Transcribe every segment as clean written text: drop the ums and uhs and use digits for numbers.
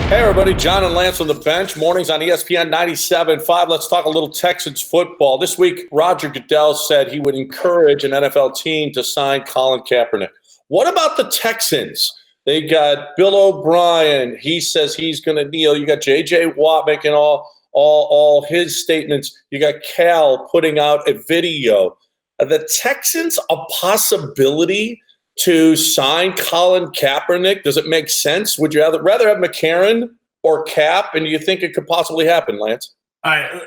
Hey, everybody. John and Lance on the bench. Mornings on ESPN 97.5. Let's talk a little Texans football. This week, Roger Goodell said he would encourage an NFL team to sign Colin Kaepernick. What about the Texans? They got Bill O'Brien. He says he's going to kneel. You got J.J. Watt making all his statements. You got Cal putting out a video. Are the Texans a possibility to sign Colin Kaepernick? Does it make sense? Would you rather have McCarron or Cap? And do you think it could possibly happen, Lance? All right.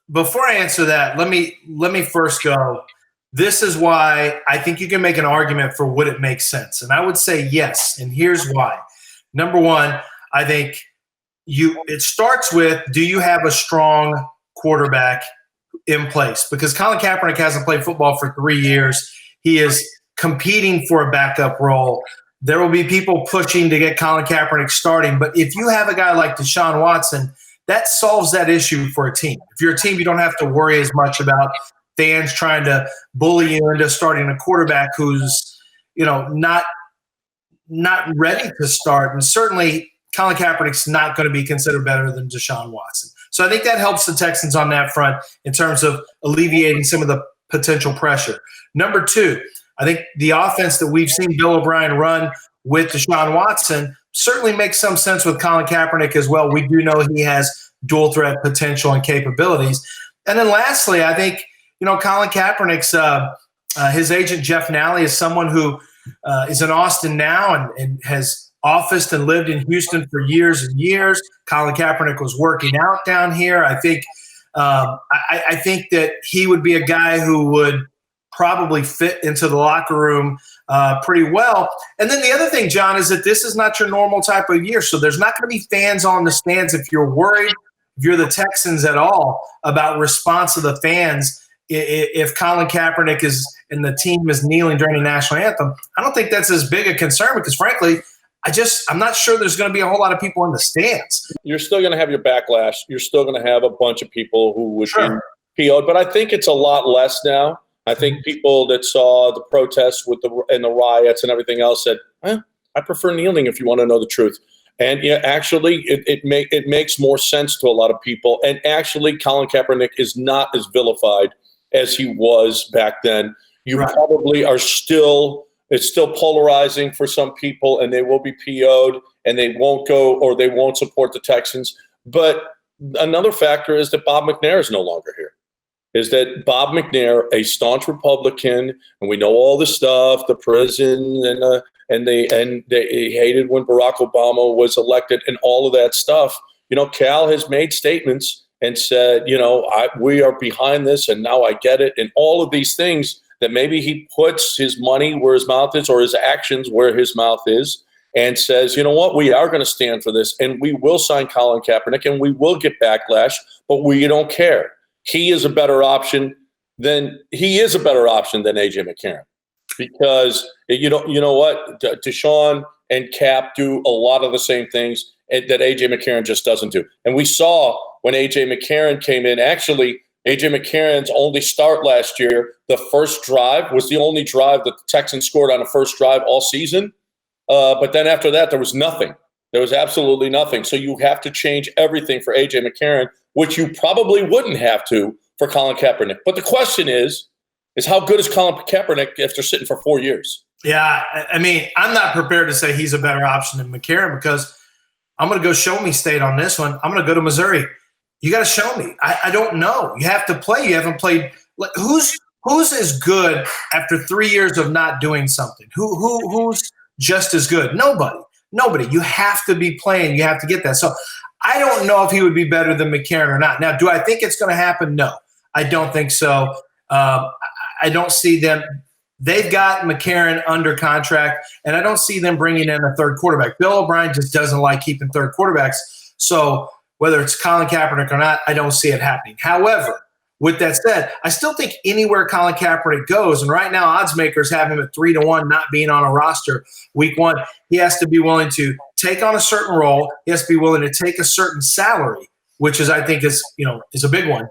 Before I answer that, let me first go. This is why I think you can make an argument for would it make sense. And I would say yes. And here's why. Number one, I think it starts with, do you have a strong quarterback in place? Because Colin Kaepernick hasn't played football for 3 years. He is competing for a backup role. There will be people pushing to get Colin Kaepernick starting. But if you have a guy like Deshaun Watson, that solves that issue for a team. If you're a team, you don't have to worry as much about fans trying to bully you into starting a quarterback who's, not ready to start. And certainly Colin Kaepernick's not going to be considered better than Deshaun Watson. So I think that helps the Texans on that front in terms of alleviating some of the potential pressure. Number two, I think the offense that we've seen Bill O'Brien run with Deshaun Watson certainly makes some sense with Colin Kaepernick as well. We do know he has dual threat potential and capabilities. And then lastly, I think, Colin Kaepernick's his agent, Jeff Nally, is someone who is in Austin now and has officed and lived in Houston for years and years. Colin Kaepernick was working out down here. I think I think that he would be a guy who would probably fit into the locker room pretty well. And then the other thing, John, is that this is not your normal type of year. So there's not going to be fans on the stands. If you're worried, if you're the Texans at all, about response of the fans, if Colin Kaepernick is and the team is kneeling during the national anthem, I don't think that's as big a concern because, frankly, I'm not sure there's going to be a whole lot of people in the stands. You're still going to have your backlash. You're still going to have a bunch of people who would be PO'd, but I think it's a lot less now. I think people that saw the protests and the riots and everything else said, I prefer kneeling if you want to know the truth. And actually, it makes more sense to a lot of people. And actually, Colin Kaepernick is not as vilified as he was back then. You probably are it's still polarizing for some people, and they will be PO'd, and they won't go or they won't support the Texans. But another factor is that Bob McNair is no longer here. Is that Bob McNair, a staunch Republican, and we know all the stuff, the prison, and they hated when Barack Obama was elected, and all of that stuff. Cal has made statements and said, we are behind this, and now I get it, and all of these things that maybe he puts his money where his mouth is, or his actions where his mouth is, and says, you know what, we are going to stand for this, and we will sign Colin Kaepernick, and we will get backlash, but we don't care. He is a better option than A.J. McCarron, because you know what, Deshaun and Cap do a lot of the same things that A.J. McCarron just doesn't do. And we saw when A.J. McCarron came in, actually A.J. McCarron's only start last year, the first drive was the only drive that the Texans scored on a first drive all season. But then after that, there was nothing. There was absolutely nothing. So you have to change everything for A.J. McCarron, which you probably wouldn't have to for Colin Kaepernick. But the question is how good is Colin Kaepernick after sitting for 4 years? Yeah, I mean, I'm not prepared to say he's a better option than McCarron because I'm going to go show me state on this one. I'm going to go to Missouri. You got to show me. I don't know. You have to play. You haven't played. Who's as good after 3 years of not doing something? Who's just as good? Nobody. You have to be playing. You have to get that. So I don't know if he would be better than McCarron or not. Now, do I think it's going to happen? No, I don't think so. I don't see them. They've got McCarron under contract, and I don't see them bringing in a third quarterback. Bill O'Brien just doesn't like keeping third quarterbacks. So whether it's Colin Kaepernick or not, I don't see it happening. However, with that said, I still think anywhere Colin Kaepernick goes, and right now odds makers have him at 3-1 not being on a roster week one, he has to be willing to take on a certain role. He has to be willing to take a certain salary, which is, I think, is a big one.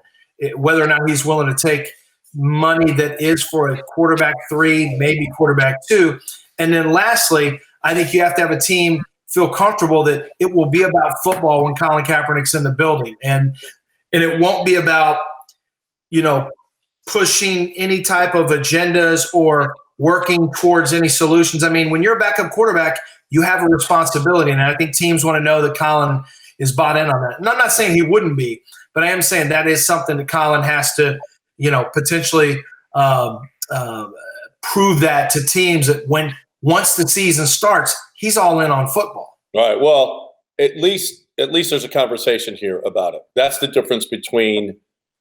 Whether or not he's willing to take money that is for a quarterback 3, maybe quarterback 2. And then lastly, I think you have to have a team feel comfortable that it will be about football when Colin Kaepernick's in the building, and it won't be about, pushing any type of agendas or working towards any solutions. I mean, when you're a backup quarterback, you have a responsibility, and I think teams want to know that Colin is bought in on that. And I'm not saying he wouldn't be, but I am saying that is something that Colin has to, potentially prove that to teams that once the season starts, he's all in on football. All right. Well, at least there's a conversation here about it. That's the difference between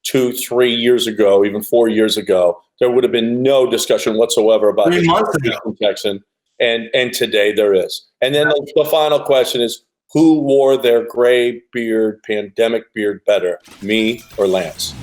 2-3 years ago, even 4 years ago. There would have been no discussion whatsoever about the Houston Texan, and today there is. And then the final question is, who wore their gray beard, pandemic beard better, me or Lance?